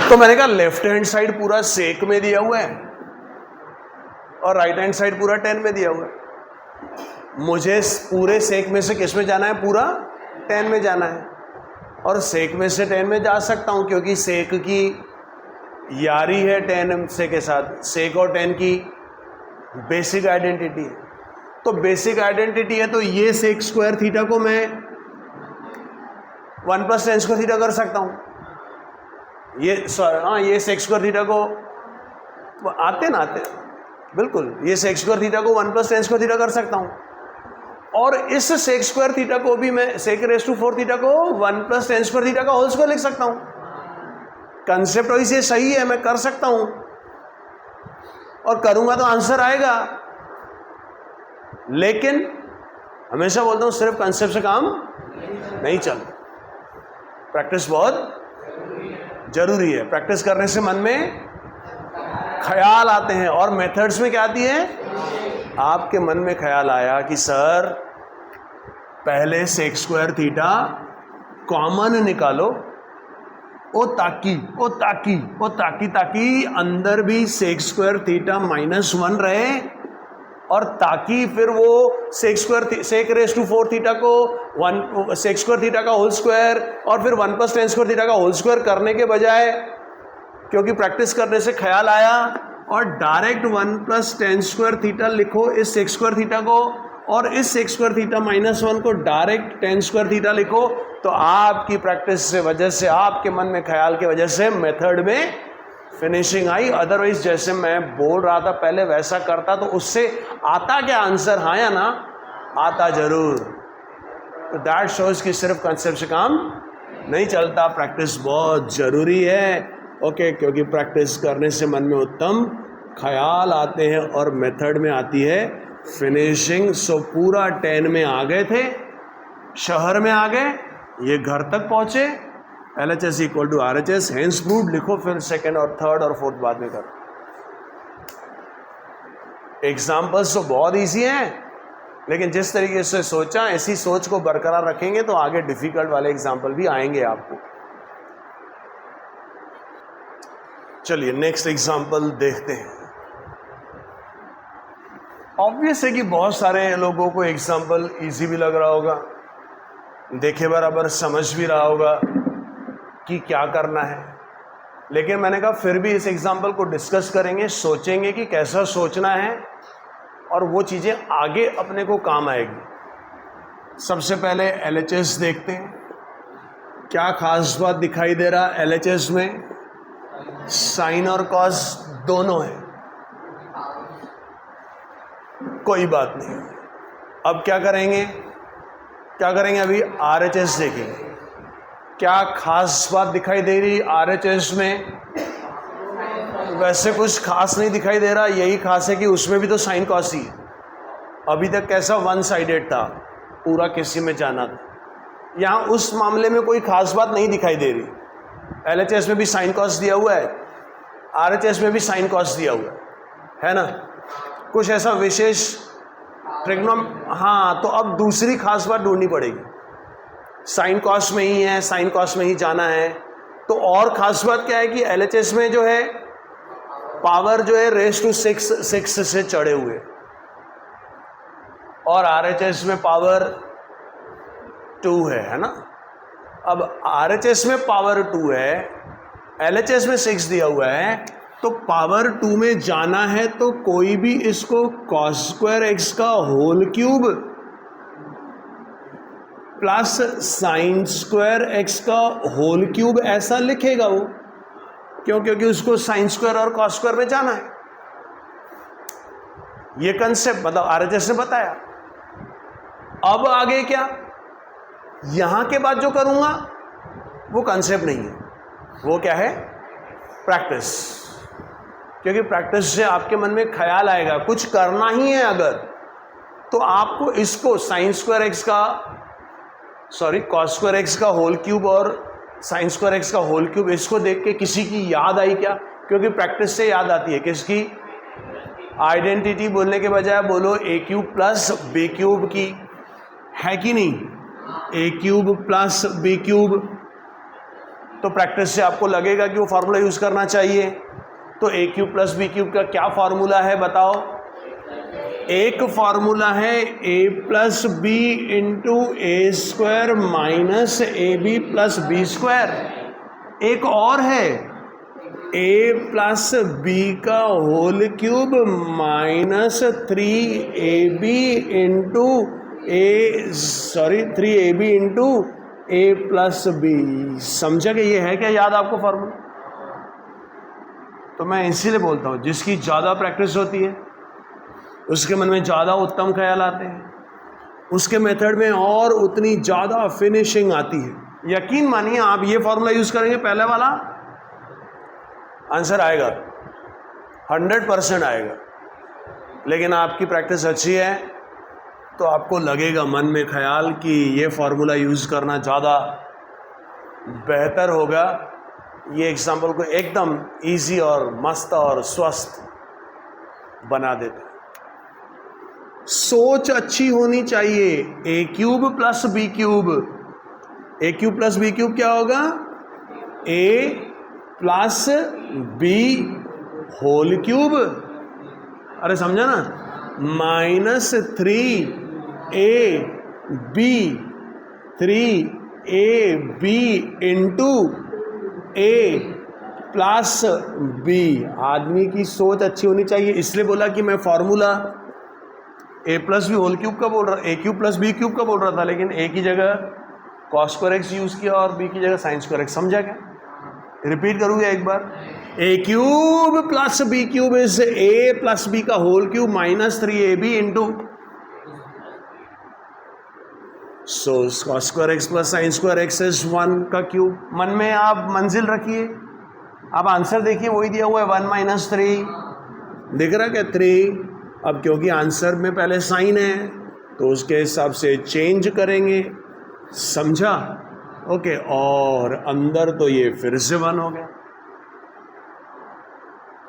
तो मैंने कहा लेफ्ट हैंड साइड पूरा सेक में दिया हुआ है और राइट हैंड साइड पूरा tan में दिया हुआ है। मुझे पूरे सेक में से किस में जाना है? पूरा tan में जाना है। और सेक में से tan में जा सकता हूं क्योंकि सेक की यारी है tan से के साथ। सेक और tan की बेसिक आइडेंटिटी है। तो बेसिक आइडेंटिटी है तो ये सेक स्क्वायर थीटा को मैं 1 + tan स्क्वायर थीटा कर सकता हूं। ये सेक स्क्वायर थीटा को आते बिल्कुल, ये सेक स्क्वायर थीटा को 1 + tan स्क्वायर थीटा कर सकता हूं। और इस सेक स्क्वायर थीटा को भी मैं सेक रेज़ टू 4 थीटा को 1 + tan स्क्वायर थीटा का होल स्क्वायर लिख सकता हूं। कंसेप्ट वाइज ये सही है, मैं कर सकता हूं और करूंगा तो आंसर आएगा। लेकिन हमेशा बोलता हूं सिर्फ कंसेप्ट से काम नहीं चलता, प्रैक्टिस बहुत जरूरी है। प्रैक्टिस करने से मन में ख्याल आते हैं। और मेथड्स में क्या आती है? आपके मन में ख्याल आया कि सर पहले सेक स्क्वायर थीटा कॉमन निकालो, ताकि अंदर भी सेक स्क्वायर थीटा -1 रहे और ताकि फिर वो सेक रेज़ टू 4 थीटा को सेक स्क्वायर थीटा का होल स्क्वायर और फिर 1 + tan स्क्वायर थीटा का होल स्क्वायर करने के बजाय, क्योंकि प्रैक्टिस करने से ख्याल आया और डायरेक्ट 1 + tan स्क्वायर थीटा लिखो इस सेक स्क्वायर थीटा को और इस सेक स्क्वायर थीटा -1 को डायरेक्ट tan स्क्वायर थीटा लिखो, तो आपकी प्रैक्टिस से वजह से, आपके मन में ख्याल की वजह से मेथड में फिनिशिंग आई। अदरवाइज जैसे मैं बोल रहा था पहले वैसा करता तो उससे आता क्या आंसर? हाँ या ना? आता जरूर। तो दैट शोज कि सिर्फ कंसेप्ट से काम नहीं चलता, प्रैक्टिस बहुत जरूरी है। ओके, क्योंकि प्रैक्टिस करने से मन में उत्तम ख्याल आते हैं और मेथड में आती है फिनिशिंग। सो पूरा 10 में आ गए थे, शहर में आ गए, ये घर तक पहुंचे, LHS = RHS, हेंस प्रूव्ड लिखो, फिर सेकंड और थर्ड और फोर्थ बाद में करो। एग्जाम्पल्स तो बहुत इजी हैं, लेकिन जिस तरीके से सोचा ऐसी सोच को बरकरार रखेंगे तो आगे डिफिकल्ट वाले एग्जाम्पल भी आएंगे आपको। चलिए नेक्स्ट एग्जाम्पल देखते हैं। ऑब्वियस है कि बहुत सारे लोगों को एग्जाम्पल इजी भी लग रहा होगा, देखे बराबर समझ भी रहा होगा कि क्या करना है, लेकिन मैंने कहा फिर भी इस एग्जाम्पल को डिस्कस करेंगे, सोचेंगे कि कैसा सोचना है और वो चीज़ें आगे अपने को काम आएगी। सबसे पहले LHS देखते हैं, क्या खास बात दिखाई दे रहा है LHS में? साइन और कॉस दोनों है, कोई बात नहीं। अब क्या करेंगे अभी RHS देखेंगे। क्या खास बात दिखाई दे रही RHS में? वैसे कुछ खास नहीं दिखाई दे रहा, यही खास है कि उसमें भी तो साइन कॉस ही है। अभी तक कैसा 1 साइडेड था, पूरा किसी में जाना था। यहाँ उस मामले में कोई खास बात नहीं दिखाई दे रही। LHS में भी साइन कॉस दिया हुआ है, RHS में भी साइन कॉस दिया हुआ है ना? कुछ ऐसा विशेष ट्रिग्नोम, हाँ, तो अब दूसरी खास बात ढूंढनी पड़ेगी। साइन कॉस में ही है, साइन कॉस में ही जाना है, तो और खास बात क्या है कि LHS में जो है पावर जो है रेज़ टू 6 से चढ़े हुए और RHS में पावर 2 है ना? अब RHS में पावर 2 है, LHS में 6 दिया हुआ है, तो पावर 2 में जाना है तो कोई भी इसको cos स्क्वायर x का whole cube plus sine square x का होल क्यूब ऐसा लिखेगा वो, क्योंकि उसको साइन स्क्वायर और cos स्क्वायर में जाना है। ये कंसेप्ट मतलब RHS ने बताया। अब आगे क्या? यहां के बाद जो करूंगा वो कंसेप्ट नहीं है, वो क्या है? प्रैक्टिस। क्योंकि प्रैक्टिस से आपके मन में ख्याल आएगा कुछ करना ही है अगर, तो आपको इसको साइन स्क्वायर एक्स का कॉस स्क्वायर एक्स का होल क्यूब और साइन स्क्वायर एक्स का होल क्यूब, इसको देख के किसी की याद आई क्या? क्योंकि प्रैक्टिस से याद आती है। किसकी? आइडेंटिटी बोलने के बजाय बोलो a cube plus b cube की, है कि नहीं? a cube plus b cube तो प्रैक्टिस से आपको लगेगा कि वो फार्मूला यूज़ करना चाहिए। तो a cube plus b cube का क्या फार्मूला है बताओ? एक फार्मूला है a plus b into A square minus a b plus b square. एक और है ए प्लस बी का whole cube minus 3ab into three a b into a plus B. समझा कि ये है क्या याद आपको फार्मूला? तो मैं इसीलिए बोलता हूँ जिसकी ज़्यादा प्रैक्टिस होती है उसके मन में ज़्यादा उत्तम ख्याल आते हैं, उसके मेथड में और उतनी ज़्यादा फिनिशिंग आती है। यकीन मानिए आप ये फॉर्मूला यूज़ करेंगे पहले वाला, आंसर आएगा, 100% आएगा। लेकिन आपकी प्रैक्टिस अच्छी है तो आपको लगेगा मन में ख्याल कि ये फार्मूला यूज़ करना ज़्यादा बेहतर होगा। ये एग्जाम्पल को एकदम इजी और मस्त और स्वस्थ बना देता है। सोच अच्छी होनी चाहिए। ए क्यूब प्लस बी क्यूब, ए क्यूब प्लस बी क्यूब क्या होगा? ए प्लस बी होल क्यूब, अरे समझा ना, minus 3ab into a plus B. आदमी की सोच अच्छी होनी चाहिए, इसलिए बोला कि मैं फॉर्मूला ए प्लस बी होल क्यूब का बोल रहा, ए क्यूब प्लस बी क्यूब का बोल रहा था, लेकिन ए की जगह कॉस स्क्वायर एक्स यूज़ किया और बी की जगह साइन स्क्वायर एक्स। समझा क्या? रिपीट करूँगा एक बार। A cube plus b cube is a plus b का whole cube minus 3ab into cos square x plus sine square x is 1 का क्यूब। मन में आप मंजिल रखिए, आप आंसर देखिए, वही दिया हुआ है 1 माइनस 3, दिख रहा क्या 3? अब क्योंकि आंसर में पहले साइन है तो उसके हिसाब से चेंज करेंगे। समझा? ओके। और अंदर तो ये फिर से 1 हो गया।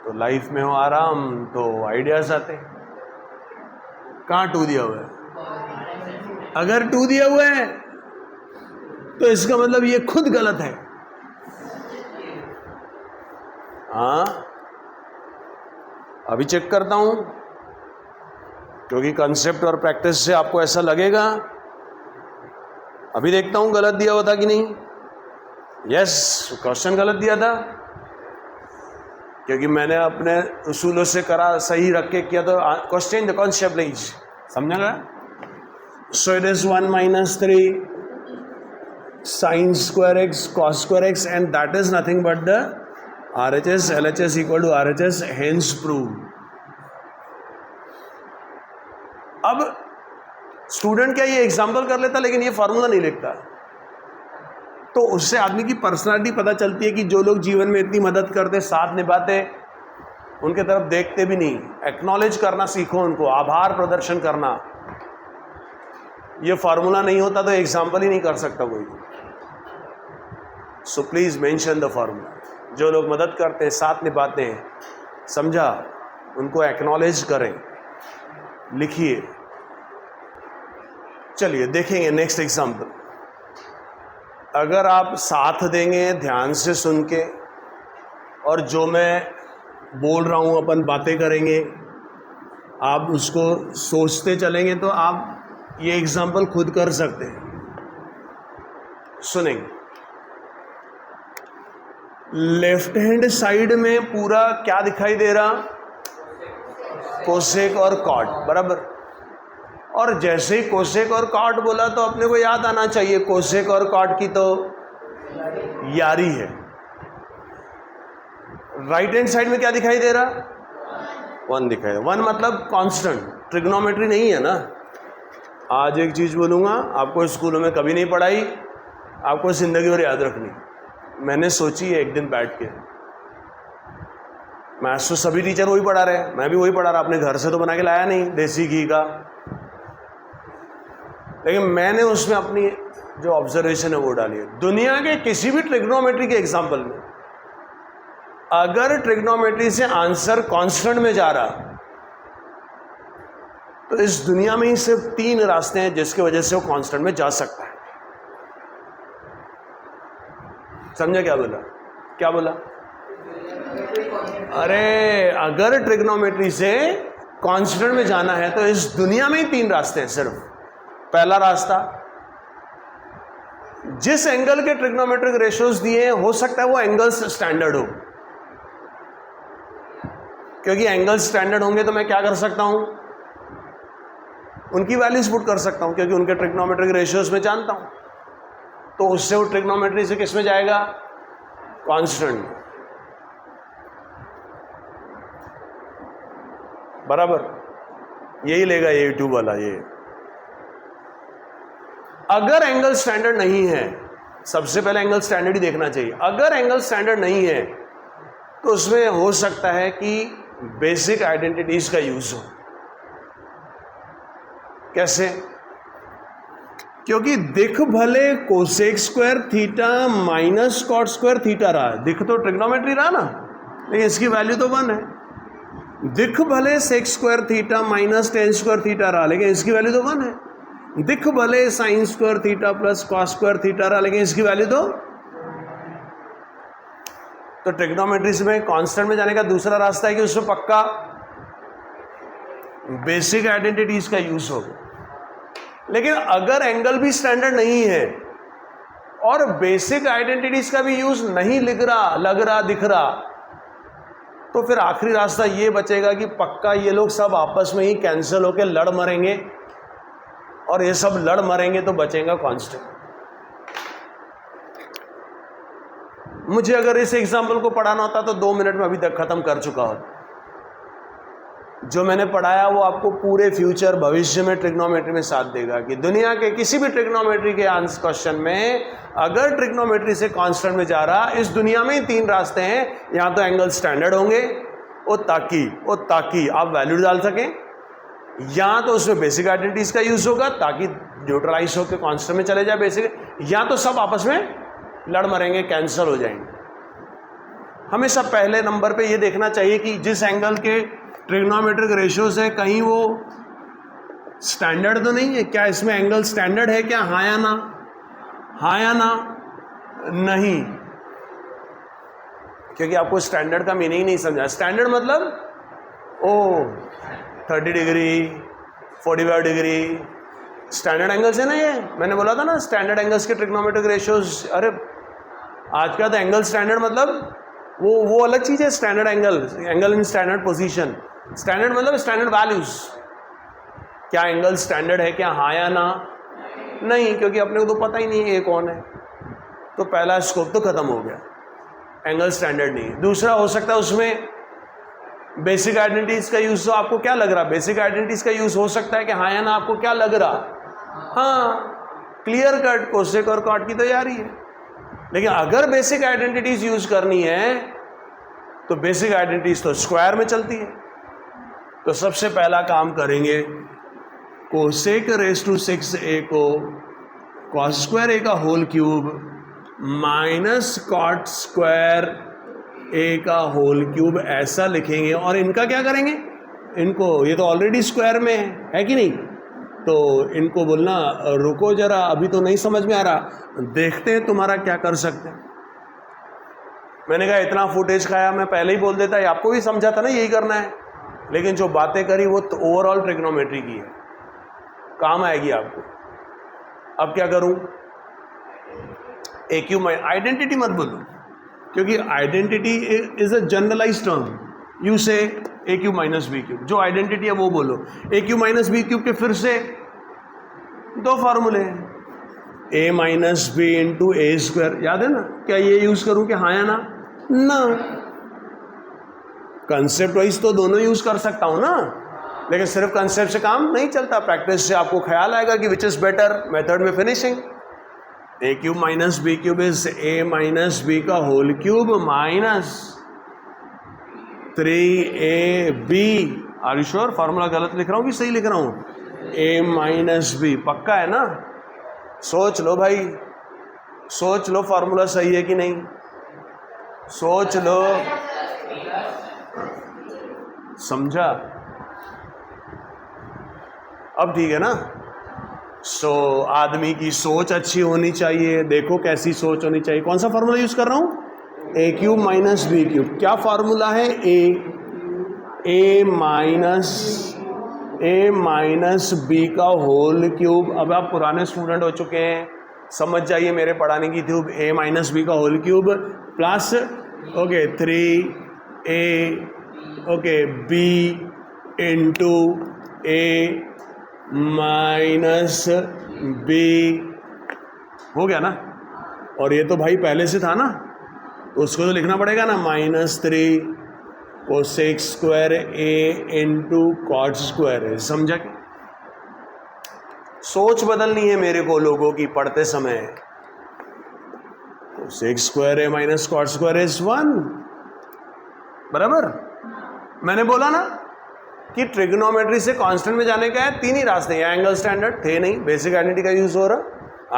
तो लाइफ में हो आराम तो आइडियाज आते हैं। कहाँ 2 दिया हुआ है? अगर 2 दिया हुआ है तो इसका मतलब ये खुद गलत है। हाँ, अभी चेक करता हूं क्योंकि कंसेप्ट और प्रैक्टिस से आपको ऐसा लगेगा। अभी देखता हूं गलत दिया हुआ था कि नहीं। यस, क्वेश्चन गलत दिया था क्योंकि मैंने अपने उसूलों से करा, सही रख के किया। तो क्वेश्चन द कॉन्सेप्ट प्लीज, समझेगा? So it is 1 minus 3 sine square x cos square x and that is nothing but the RHS LHS equal to RHS, hence prove. अब स्टूडेंट क्या ये एग्जाम्पल कर लेता लेकिन ये फार्मूला नहीं लिखता, तो उससे आदमी की पर्सनालिटी पता चलती है कि जो लोग जीवन में इतनी मदद करते, साथ निभाते, उनके तरफ देखते भी नहीं। एक्नॉलेज करना सीखो, उनको आभार प्रदर्शन करना। ये फार्मूला नहीं होता तो एग्जाम्पल ही नहीं कर सकता कोई। So please mention the formula. जो लोग मदद करते हैं, साथ निभाते हैं, समझा, उनको एक्नॉलेज करें, लिखिए। चलिए देखेंगे नेक्स्ट एग्जाम्पल। अगर आप साथ देंगे ध्यान से सुन के और जो मैं बोल रहा हूँ अपन बातें करेंगे, आप उसको सोचते चलेंगे तो आप ये एग्जाम्पल खुद कर सकते हैं। सुनेंगे, लेफ्ट हैंड साइड में पूरा क्या दिखाई दे रहा? कोसेक और कॉट, बराबर। और जैसे ही कोसेक और कॉट बोला तो अपने को याद आना चाहिए कोसेक और कॉट की तो यारी है। राइट हैंड साइड में क्या दिखाई दे रहा? 1 दिखाई दे। 1 मतलब कांस्टेंट, ट्रिग्नोमेट्री नहीं है ना। आज एक चीज़ बोलूँगा, आपको स्कूलों में कभी नहीं पढ़ाई, आपको जिंदगी भर याद रखनी। मैंने सोची है एक दिन बैठ के, मैथ्स तो सभी टीचर वही पढ़ा रहे, मैं भी वही पढ़ा रहा, अपने घर से तो बना के लाया नहीं देसी घी का, लेकिन मैंने उसमें अपनी जो ऑब्जर्वेशन है वो डाली है। दुनिया के किसी भी ट्रिग्नोमेट्री के एग्जाम्पल में अगर ट्रिग्नोमेट्री से आंसर कांस्टेंट में जा रहा तो इस दुनिया में ही सिर्फ 3 रास्ते हैं जिसकी वजह से वो कांस्टेंट में जा सकता है। समझा क्या बोला? क्या बोला? अरे अगर ट्रिग्नोमेट्री से कांस्टेंट में जाना है तो इस दुनिया में ही 3 रास्ते हैं सिर्फ। पहला रास्ता, जिस एंगल के ट्रिग्नोमेट्रिक रेशियोज दिए हैं हो सकता है वो एंगल्स स्टैंडर्ड हो, क्योंकि एंगल्स स्टैंडर्ड होंगे तो मैं क्या कर सकता हूं, उनकी वैल्यूज पुट कर सकता हूं, क्योंकि उनके ट्रिग्नोमेट्रिक रेशियोज में जानता हूं, तो उससे वो ट्रिग्नोमेट्री से किस में जाएगा? कांस्टेंट। बराबर, यही लेगा ये यूट्यूब वाला। ये अगर एंगल स्टैंडर्ड नहीं है, सबसे पहले एंगल स्टैंडर्ड ही देखना चाहिए। अगर एंगल स्टैंडर्ड नहीं है तो उसमें हो सकता है कि बेसिक आइडेंटिटीज का यूज हो। कैसे? क्योंकि दिख भले cosec square theta minus cot square theta रहा, दिख तो ट्रिग्नोमेट्री रहा ना, लेकिन इसकी वैल्यू तो 1 है। दिख भले sec square theta minus tan square theta रहा, लेकिन इसकी वैल्यू तो 1 है। दिख भले sine square theta plus cos square theta रहा, लेकिन इसकी वैल्यू तो ट्रिग्नोमेट्री में कांस्टेंट में जाने का दूसरा रास्ता है कि उसमें पक्का बेसिक आइडेंटिटीज का यूज होगा। लेकिन अगर एंगल भी स्टैंडर्ड नहीं है और बेसिक आइडेंटिटीज का भी यूज नहीं लग रहा दिख रहा, तो फिर आखिरी रास्ता ये बचेगा कि पक्का ये लोग सब आपस में ही कैंसिल होकर लड़ मरेंगे, और ये सब लड़ मरेंगे तो बचेगा कांस्टेंट। मुझे अगर इस एग्जाम्पल को पढ़ाना होता तो 2 मिनट में अभी तक खत्म कर चुका होता। जो मैंने पढ़ाया वो आपको पूरे फ्यूचर भविष्य में ट्रिग्नोमेट्री में साथ देगा कि दुनिया के किसी भी ट्रिग्नोमेट्री के आंसर क्वेश्चन में अगर ट्रिग्नोमेट्री से कांस्टेंट में जा रहा, इस दुनिया में ही 3 रास्ते हैं। या तो एंगल स्टैंडर्ड होंगे ताकि आप वैल्यू डाल सकें, या तो उसमें बेसिक आइडेंटिटीज का यूज होगा ताकि न्यूट्रलाइज होकर कांस्टेंट में चले जाए बेसिक, या तो सब आपस में लड़ मरेंगे, कैंसिल हो जाएंगे। हमेशा पहले नंबर पे ये देखना चाहिए कि जिस एंगल के ट्रिग्नोमेट्रिक रेशियोज है कहीं वो स्टैंडर्ड तो नहीं है। क्या इसमें एंगल स्टैंडर्ड है क्या? हाँ या ना? हाँ या ना? नहीं, क्योंकि आपको स्टैंडर्ड का मीनिंग नहीं समझा। स्टैंडर्ड मतलब 30 डिग्री 45 डिग्री स्टैंडर्ड एंगल्स है ना। ये मैंने बोला था ना स्टैंडर्ड एंगल्स के ट्रिग्नोमेट्रिक रेशियोज। अरे आज का तो एंगल स्टैंडर्ड मतलब वो अलग चीज है। Standard angle in standard position, standard मतलब स्टैंडर्ड वैल्यूज। क्या एंगल स्टैंडर्ड है क्या? हाँ या ना? नहीं, क्योंकि अपने को तो पता ही नहीं है ये कौन है, तो पहला स्कोप तो खत्म हो गया, एंगल स्टैंडर्ड नहीं। दूसरा हो सकता है उसमें बेसिक आइडेंटिटीज का यूज। तो आपको क्या लग रहा? बेसिक आइडेंटिटीज का यूज हो सकता है कि हाँ या ना? आपको क्या लग रहा? हाँ, क्लियर कट कोसेक और कॉट की तैयारी है। लेकिन अगर बेसिक आइडेंटिटीज यूज करनी है तो बेसिक आइडेंटिटीज तो स्क्वायर में चलती है। तो सबसे पहला काम करेंगे, कोसेक रेज़ टू 6a को कॉस स्क्वायर a का whole cube minus cot square a का होल क्यूब ऐसा लिखेंगे। और इनका क्या करेंगे? इनको, ये तो ऑलरेडी स्क्वायर में है कि नहीं, तो इनको बोलना रुको जरा, अभी तो नहीं समझ में आ रहा, देखते हैं तुम्हारा क्या कर सकते हैं। मैंने कहा इतना फुटेज खाया, मैं पहले ही बोल देता, आपको भी समझा था ना यही करना है। लेकिन जो बातें करी वो तो ओवरऑल ट्रिग्नोमेट्री की है, काम आएगी आपको। अब क्या करूं? ए क्यू माइनस, आइडेंटिटी मत बोलो, क्योंकि identity is a generalize term. You say A cube minus B cube, जो आइडेंटिटी है वो बोलो। A cube minus B cube के फिर से 2 फार्मूले हैं, A minus B into A square, याद है ना? क्या ये यूज करूं कि हाँ या ना? ना, कंसेप्ट वाइज तो दोनों यूज कर सकता हूं ना, लेकिन सिर्फ कंसेप्ट से काम नहीं चलता। प्रैक्टिस से आपको ख्याल आएगा कि विच इज बेटर मेथड में finishing. A cube minus B cube is A minus b का whole cube minus 3ab। Are you sure? Formula गलत लिख रहा हूं कि सही लिख रहा हूं? a माइनस बी, पक्का है ना? सोच लो भाई, सोच लो फॉर्मूला सही है कि नहीं, सोच लो। समझा? अब ठीक है ना? सो आदमी की सोच अच्छी होनी चाहिए। देखो कैसी सोच होनी चाहिए। कौन सा फार्मूला यूज कर रहा हूं? ए क्यूब माइनस बी क्यूब। क्या फार्मूला है? ए माइनस बी का होल क्यूब। अब आप पुराने स्टूडेंट हो चुके हैं, समझ जाइए मेरे पढ़ाने की ट्यूब। ए माइनस बी का whole cube plus okay 3a okay b into a minus b. हो गया ना? और ये तो भाई पहले से था ना, तो उसको तो लिखना पड़ेगा ना, -3 कोसेक स्क्वायर ए इंटू कॉट स्क्वायर है। समझा? क्या सोच बदलनी है मेरे को लोगों की पढ़ते समय। Cosec square A minus cot square is 1, बराबर। मैंने बोला ना कि ट्रिग्नोमेट्री से कांस्टेंट में जाने का है 3 ही रास्ते हैं। एंगल स्टैंडर्ड थे नहीं, बेसिक आइडेंटिटी का यूज हो रहा।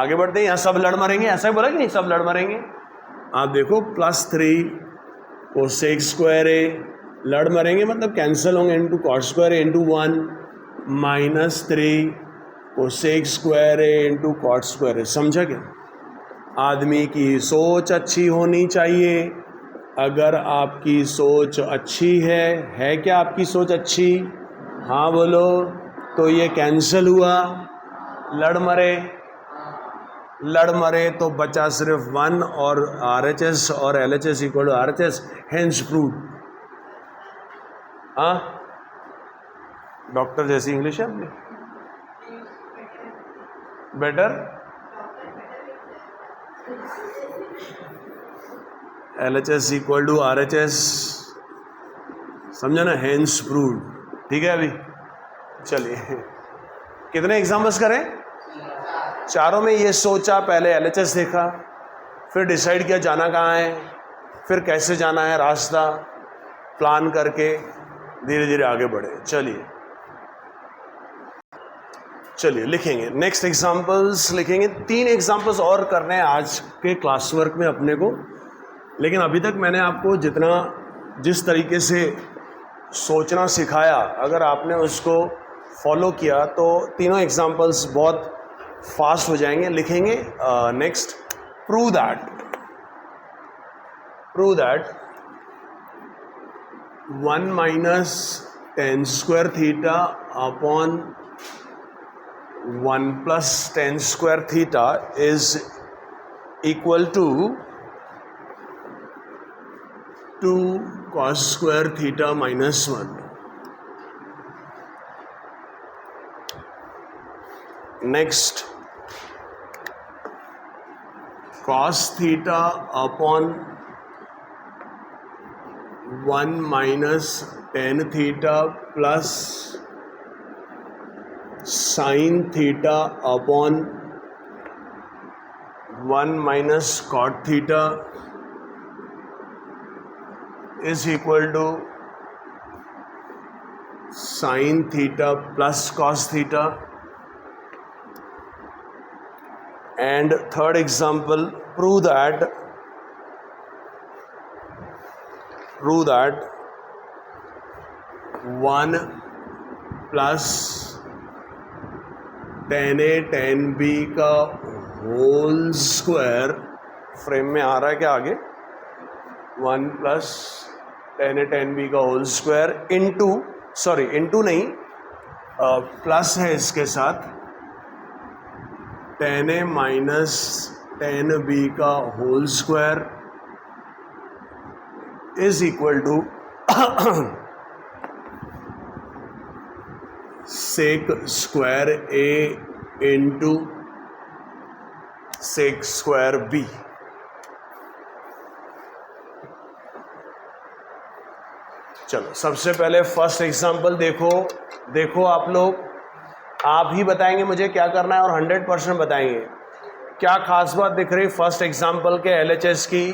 आगे बढ़ते हैं, यहाँ सब लड़ मरेंगे, ऐसा ही बोला कि नहीं, सब लड़ मरेंगे। आप देखो +3 कोसेक स्क्वायर ए, लड़ मरेंगे मतलब कैंसिल होंगे, इंटू कॉट स्क्वायर ए इंटू 1 -3 कोसेक स्क्वायर ए इंटू कॉट स्क्वायर ए। समझा क्या? आदमी की सोच अच्छी होनी चाहिए। अगर आपकी सोच अच्छी है क्या आपकी सोच अच्छी? हाँ बोलो। तो ये कैंसिल हुआ, लड़ मरे तो बचा सिर्फ 1 और RHS और LHS equal to RHS, hence prove. हाँ डॉक्टर जैसी इंग्लिश है अपनी, better LHS equal to RHS, समझा ना, हेंस प्रूव। ठीक है। अभी चलिए कितने एग्जाम्पल्स करें? चारों में ये सोचा, पहले LHS देखा, फिर डिसाइड किया जाना कहाँ है, फिर कैसे जाना है, रास्ता प्लान करके धीरे धीरे आगे बढ़े। चलिए लिखेंगे नेक्स्ट एग्जाम्पल्स, लिखेंगे 3 एग्जाम्पल्स और करने हैं आज के क्लास वर्क में अपने को। लेकिन अभी तक मैंने आपको जिस तरीके से सोचना सिखाया, अगर आपने उसको फॉलो किया तो तीनों एग्जाम्पल्स बहुत फास्ट हो जाएंगे। लिखेंगे next, prove that 1 minus tan square theta upon 1 plus tan square theta is equal to 2 cos square theta minus 1। Next, cos theta upon 1 minus tan theta plus sin theta upon 1 minus cot theta is equal to sin theta plus cos theta. And third example, prove that 1 plus tan A tan B का whole square, frame में आ रहा है क्या आगे? 1 plus tan A tan B का whole square into नहीं, plus है इसके साथ, tan A minus tan B का whole square is equal to sec square A into sec square B। चलो सबसे पहले फर्स्ट एग्जांपल देखो आप लोग, आप ही बताएंगे मुझे क्या करना है और 100% बताएंगे। क्या खास बात दिख रही फर्स्ट एग्जांपल के LHS की?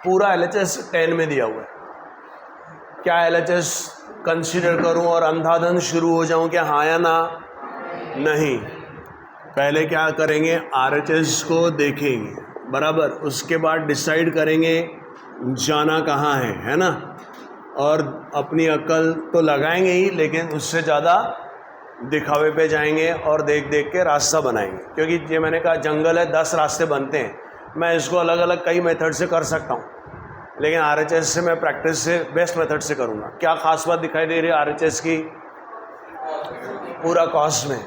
पूरा LHS 10 में दिया हुआ है। क्या LHS कंसीडर करूं और अंधाधुंध शुरू हो जाऊं क्या? हाँ या ना? नहीं, पहले क्या करेंगे, RHS को देखेंगे बराबर, उसके बाद डिसाइड करेंगे जाना कहाँ है ना। और अपनी अक्ल तो लगाएंगे ही, लेकिन उससे ज़्यादा दिखावे पे जाएंगे और देख देख के रास्ता बनाएंगे। क्योंकि ये मैंने कहा जंगल है, 10 रास्ते बनते हैं, मैं इसको अलग अलग कई मेथड से कर सकता हूँ, लेकिन RHS से मैं प्रैक्टिस से बेस्ट मेथड से करूँगा। क्या खास बात दिखाई दे रही है RHS की? पूरा कॉस्ट में।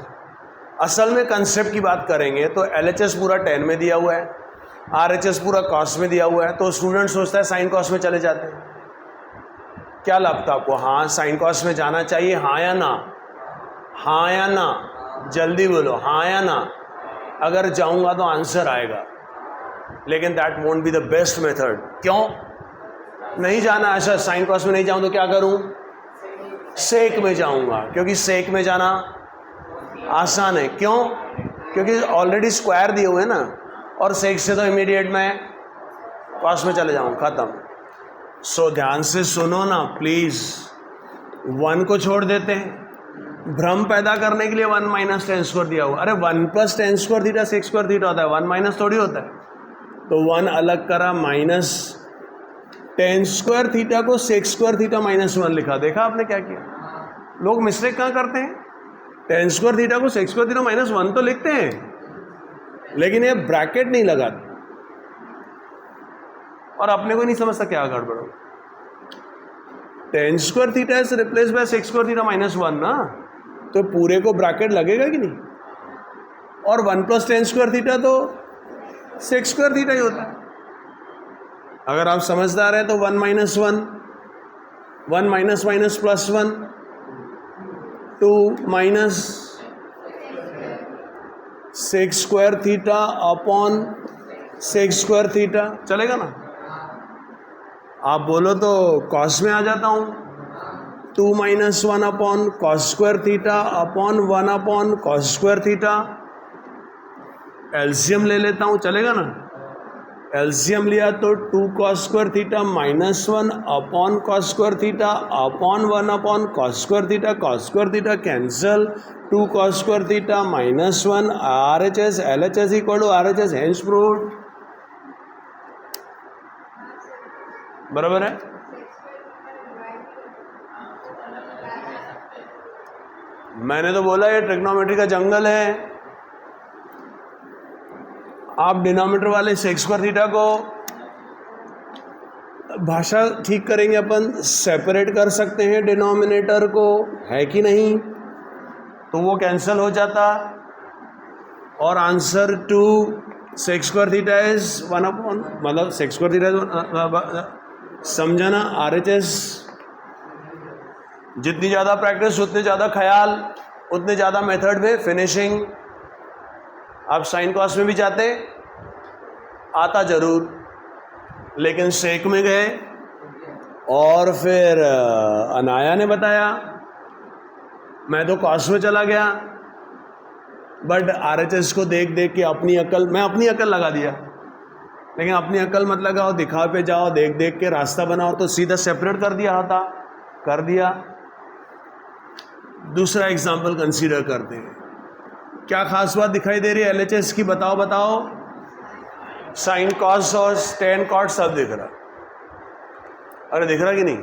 असल में कंसेप्ट की बात करेंगे तो LHS पूरा 10 में दिया हुआ है, RHS पूरा कॉस्ट में दिया हुआ है, तो स्टूडेंट सोचता है साइन कॉस्ट में चले जाते हैं। क्या लगता है आपको? हाँ साइन कॉस्ट में जाना चाहिए, हाँ या ना? हाँ या ना? जल्दी बोलो, हाँ या ना? अगर जाऊंगा तो आंसर आएगा, लेकिन that won't be the best method. क्यों नहीं जाना? अच्छा साइन कॉस्ट में नहीं जाऊं तो क्या करूं? सेक में जाऊंगा, क्योंकि सेक में जाना आसान है। क्यों? क्योंकि ऑलरेडी स्क्वायर दिए हुए हैं ना, और सेक से तो इमीडिएट मैं कॉस्ट में चले जाऊं, खत्म। सो ध्यान से सुनो ना प्लीज, 1 को छोड़ देते हैं। भ्रम पैदा करने के लिए 1 माइनस टेन स्क्वायर दिया हुआ। अरे 1 plus tan square theta sec square theta होता है, 1 माइनस थोड़ी होता है। तो 1 अलग करा, माइनस टेन स्क्वायर थीटा को सेक स्क्वायर थीटा माइनस 1 लिखा। देखा आपने क्या किया? लोग मिस्टेक कहाँ करते हैं? टेन स्क्वायर थीटा को सेक स्क्वायर थीटा माइनस 1 तो लिखते हैं, लेकिन ये ब्रैकेट नहीं लगाते, और अपने को नहीं समझता क्या गड़बड़ हो। Tan square theta is replace by sec square theta minus 1 ना, तो पूरे को ब्रैकेट लगेगा कि नहीं? और 1 प्लस टेन स्क्वायर थीटा तो सेक स्क्वायर थीटा ही होता है। अगर आप समझदार हैं तो 1 minus 1, 1 minus minus plus 1, 2 minus sec square theta upon sec square theta, चलेगा ना? आप बोलो तो कॉस में आ जाता हूँ, 2 minus 1 upon cos square theta upon 1 upon cos square theta. LCM ले लेता हूँ, चलेगा ना? एलसीएम लिया तो 2 cos square theta minus 1 upon cos square theta upon 1 upon cos square theta cancel, 2 cos square theta minus 1, RHS LHS equal to RHS, hence proved. बराबर है? मैंने तो बोला ये ट्रिग्नोमेट्री का जंगल है। आप डिनोमिनेटर वाले सेक स्क्वायर थीटा को भाषा ठीक करेंगे, अपन सेपरेट कर सकते हैं डिनोमिनेटर को, है कि नहीं? तो वो कैंसिल हो जाता और answer to sec square theta is 1 upon, मतलब सेक स्क्वायर थीटा, समझा ना? RHS जितनी ज़्यादा प्रैक्टिस उतने ज़्यादा ख्याल, उतने ज़्यादा मेथड में फिनिशिंग। आप साइन कॉस में भी जाते, आता जरूर, लेकिन सेक में गए और फिर अनाया ने बताया, मैं तो कॉस में चला गया, बट RHS को देख देख के अपनी अकल, मैं अपनी अकल लगा दिया। लेकिन अपनी अकल मत लगाओ, दिखा पे जाओ, देख देख के रास्ता बनाओ, तो सीधा सेपरेट कर दिया होता, कर दिया। दूसरा एग्जाम्पल कंसीडर करते हैं। क्या खास बात दिखाई दे रही है LHS की? बताओ बताओ। साइन कॉस और टेन कॉट सब दिख रहा। अरे दिख रहा कि नहीं?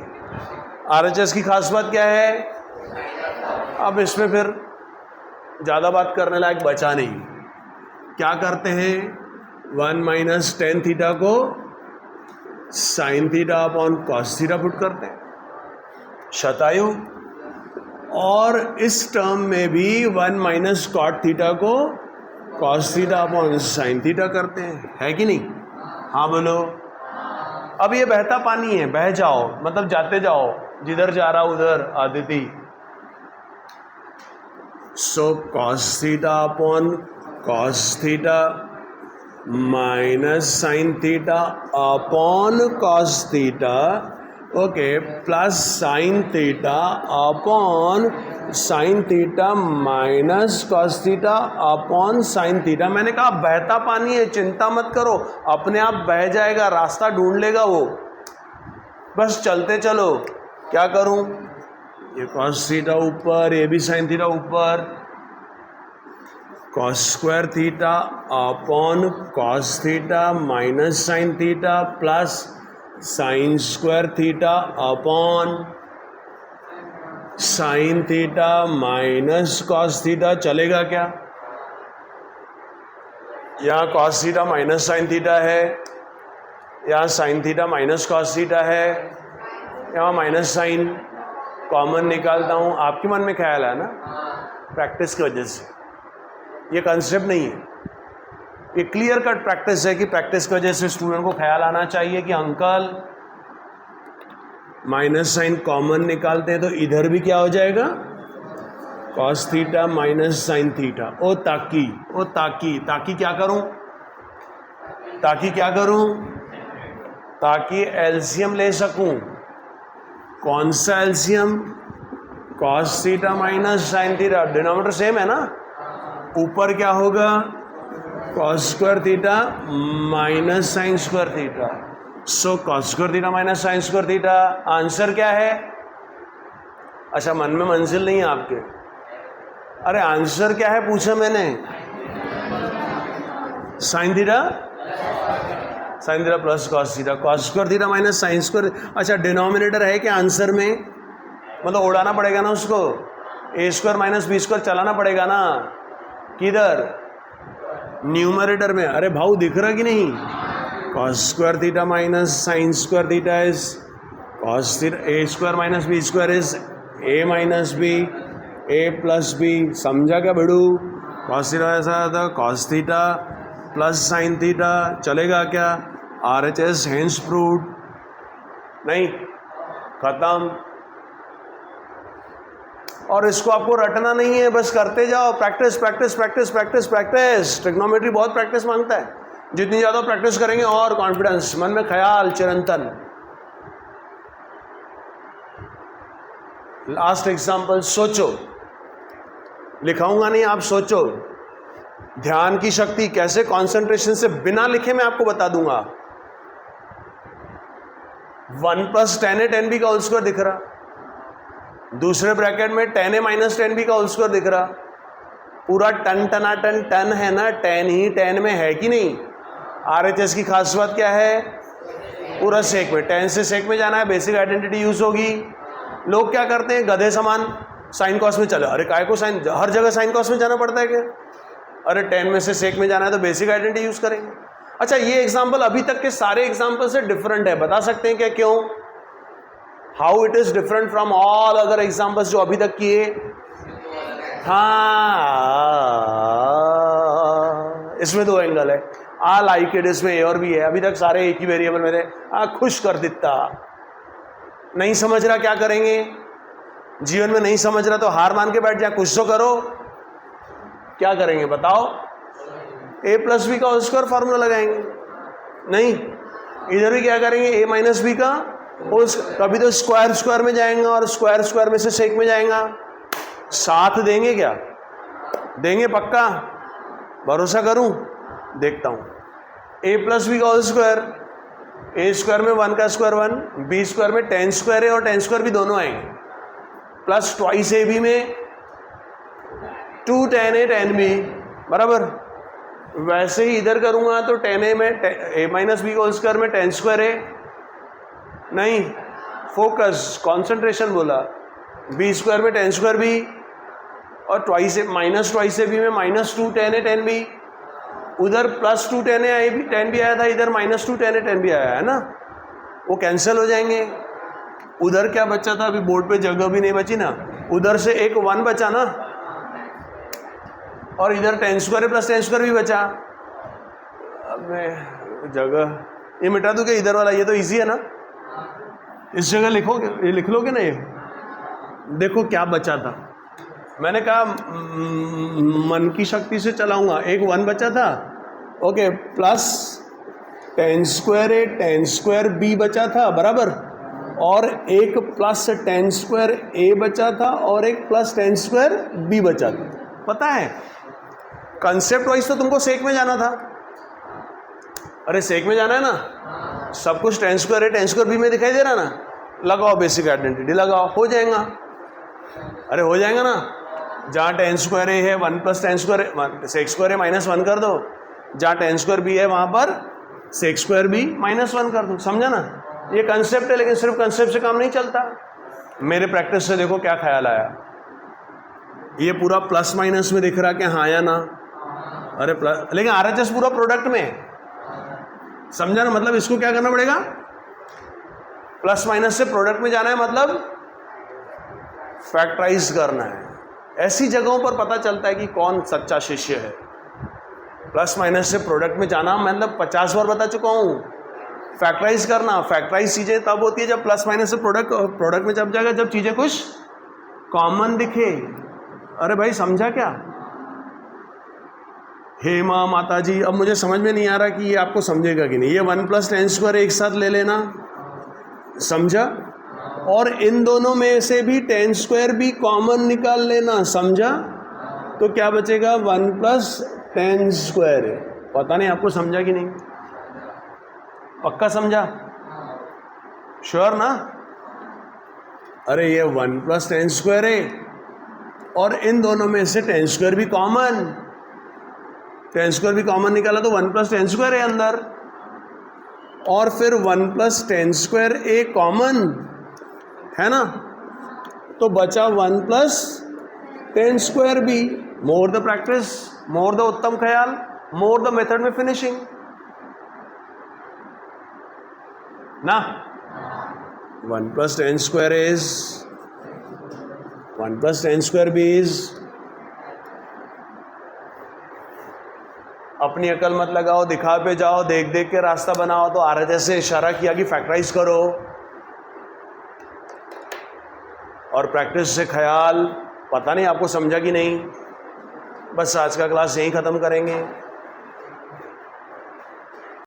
RHS की खास बात क्या है? अब इसमें फिर ज़्यादा बात करने लायक बचा नहीं। क्या करते हैं? 1 माइनस टेन थीटा को sine theta upon cos theta put करते हैं, शतायु। और इस टर्म में भी 1 माइनस कॉट थीटा को cos theta upon sine theta करते हैं, है कि नहीं? हाँ बोलो। अब ये बहता पानी है, बह जाओ, मतलब जाते जाओ, जिधर जा रहा उधर Aditi. So cos theta upon cos theta minus sine theta upon cos theta, okay, plus sine theta upon sine theta minus cos theta upon sine theta. मैंने कहा बहता पानी है, चिंता मत करो, अपने आप बह जाएगा, रास्ता ढूंढ लेगा वो, बस चलते चलो। क्या करूं? ये कॉस थीटा ऊपर, ये भी साइन थीटा ऊपर, cos square theta upon cos theta minus sine theta plus sine square theta upon sine theta minus cos theta, चलेगा क्या? यहाँ cos theta minus sine theta है, यहाँ sine theta minus cos theta है, यहाँ minus sign, common निकालता हूँ। आपके मन में ख्याल है ना, प्रैक्टिस की वजह से, ये कंसेप्ट नहीं है, ये क्लियर कट प्रैक्टिस है कि प्रैक्टिस की वजह से स्टूडेंट को ख्याल आना चाहिए कि अंकल माइनस साइन कॉमन निकालते हैं तो इधर भी क्या हो जाएगा, cos theta minus sine theta. ताकि क्या करूं, ताकि एलसीएम ले सकूं। कौन सा LCM? Cos theta minus sine theta, denominator same है ना, ऊपर क्या होगा, cos square theta minus sine square theta. So cos square theta minus sine square theta, answer क्या है? अच्छा, मन में मंजिल नहीं है आपके? अरे आंसर क्या है पूछा मैंने? Sine theta plus cos theta, cos square theta minus sine square. अच्छा, डिनोमिनेटर है क्या आंसर में? मतलब उड़ाना पड़ेगा ना उसको, ए स्क्वायर माइनस बी स्क्वायर चलाना पड़ेगा ना, किधर? न्यूमरेटर में। अरे भाऊ दिख रहा कि नहीं? Cos square theta minus sine square theta is cos theta, A square minus B square is A minus B, A plus B. समझा क्या बेड़ू? कॉस थीटा ऐसा था, cos theta plus sine theta, चलेगा क्या? RHS hence proved. नहीं, खत्म। और इसको आपको रटना नहीं है, बस करते जाओ, practice practice practice practice practice. Trigonometry बहुत प्रैक्टिस मांगता है, जितनी ज़्यादा प्रैक्टिस करेंगे और कॉन्फिडेंस, मन में ख्याल चिरंतन। लास्ट एग्जाम्पल, सोचो, लिखाऊंगा नहीं, आप सोचो। ध्यान की शक्ति कैसे, कंसंट्रेशन से बिना लिखे मैं आपको बता दूंगा। 1 + 10a 10b का होल स्क्वायर दिख रहा, दूसरे ब्रैकेट में 10a - 10b का होल स्क्वायर दिख रहा। पूरा टन टनाटन टन है ना, 10 ही 10 में है कि नहीं? RHS की खास बात क्या है? पूरा सेक में, 10 से सेक में जाना है, बेसिक आइडेंटिटी यूज होगी। लोग क्या करते हैं, गधे समान साइन कॉस में चलो। अरे काय को साइन, हर जगह साइन कॉस में जाना पड़ता है क्या? अरे 10 में से सेक में जाना है तो बेसिक आइडेंटिटी यूज करेंगे। अच्छा, ये एग्जाम्पल अभी तक के सारे एग्जाम्पल से डिफरेंट है, बता सकते हैं क्या क्यों? How it is different from all other examples जो अभी तक किए? हाँ, इसमें 2 एंगल है। लाइक इट, इसमें ए और बी है, अभी तक सारे एक ही वेरिएबल में थे। खुश कर देता। नहीं समझ रहा, क्या करेंगे? जीवन में नहीं समझ रहा तो हार मान के बैठ जाए, कुछ तो करो। क्या करेंगे बताओ? a + b का होल स्क्वायर फार्मूला लगाएंगे। नहीं, इधर भी क्या करेंगे, a - b का होल। कभी तो स्क्वायर स्क्वायर में जाएंगे और स्क्वायर स्क्वायर में से सेक में जाएगा। साथ देंगे क्या? देंगे पक्का? भरोसा करूं? देखता हूं। a + b का होल स्क्वायर, a स्क्वायर में 1 का स्क्वायर 1, b स्क्वायर में 10 स्क्वायर है और 10 स्क्वायर भी दोनों आएंगे, प्लस ट्वाइस ab में 2 10a 10b बराबर। वैसे ही इधर करूंगा तो 10a में a - b का होल स्क्वायर में 10 स्क्वायर है। नहीं, फोकस, कंसंट्रेशन बोला। b स्क्वायर में 10 स्क्वायर भी और ट्वाइस -2 में -2 10a 10b। उधर +2 10a 10b आया था, इधर -2 10a 10b आया है ना, वो कैंसिल हो जाएंगे। उधर क्या बचा था? अभी बोर्ड पे जगह भी नहीं बची ना, उधर से एक 1 बचा ना, और इधर 10 स्क्वायर + 10 स्क्वायर भी बचा। अब मैं जगह ये मिटा दूं क्या? इधर वाला ये तो इजी है ना, इस जगह लिखोगे, ये लिख लोगे ना। ये देखो क्या बचा था, मैंने कहा मन की शक्ति से चलाऊंगा। एक 1 बचा था, okay, plus 10 square a 10 square b बचा था बराबर, और एक प्लस 10 स्क्वायर a बचा था और एक प्लस 10 स्क्वायर b बचा था। पता है, कंसेप्ट वाइज तो तुमको सेक में जाना था। अरे सेक में जाना है ना, सब कुछ 10 स्क्वायर a 10 स्क्वायर b में दिखाई दे रहा ना। लगाओ बेसिक आइडेंटिटी, लगाओ, हो जाएगा। अरे हो जाएगा ना, जहाँ 10 स्क्वायर a है 1 + 10 स्क्वायर सेक स्क्वायर a -1 कर दो, जहाँ 10 स्क्वायर b है वहाँ पर सेक स्क्वायर b -1 कर दो। समझा ना? ये कंसेप्ट है, लेकिन सिर्फ कंसेप्ट से काम नहीं चलता। मेरे प्रैक्टिस से देखो क्या ख्याल आया। ये पूरा प्लस माइनस में दिख रहा कि हाँ या ना? अरे प्लस, लेकिन आरएचएस पूरा प्रोडक्ट में, समझा ना? मतलब इसको क्या करना पड़ेगा, प्लस माइनस से प्रोडक्ट में जाना है, मतलब फैक्टराइज करना है। ऐसी जगहों पर पता चलता है कि कौन सच्चा शिष्य है। प्लस माइनस से प्रोडक्ट में जाना, मतलब 50 बार बता चुका हूं। फैक्टराइज करना, फैक्टराइज चीजें तब होती है जब प्लस माइनस से प्रोडक्ट में जब जाएगा, जब चीजें कुछ कॉमन दिखे। अरे भाई समझा क्या? हे माँ माता जी, अब मुझे समझ में नहीं आ रहा कि ये आपको समझेगा कि नहीं। ये 1 + 10² एक साथ ले लेना, समझा? और इन दोनों में से भी 10² भी कॉमन निकाल लेना, समझा? तो क्या बचेगा? 1 + 10²। पता नहीं आपको समझा कि नहीं, पक्का समझा? श्योर ना? अरे ये 1 + 10² है और इन दोनों में से 10² भी कॉमन, 10² भी कॉमन निकाला तो 1 + 10² है अंदर, और फिर 1 + 10² ए कॉमन है ना, तो बचा 1 + 10² भी। More the practice, more the उत्तम ख्याल, मोर द मेथड में फिनिशिंग ना। 1 + 10² इज 1 + 10² भी इज। अपनी अकल मत लगाओ, दिखा पे जाओ, देख देख के रास्ता बनाओ। तो आरएचएस से इशारा किया कि फैक्टराइज करो, और प्रैक्टिस से ख्याल। पता नहीं आपको समझा कि नहीं। बस आज का क्लास यहीं ख़त्म करेंगे।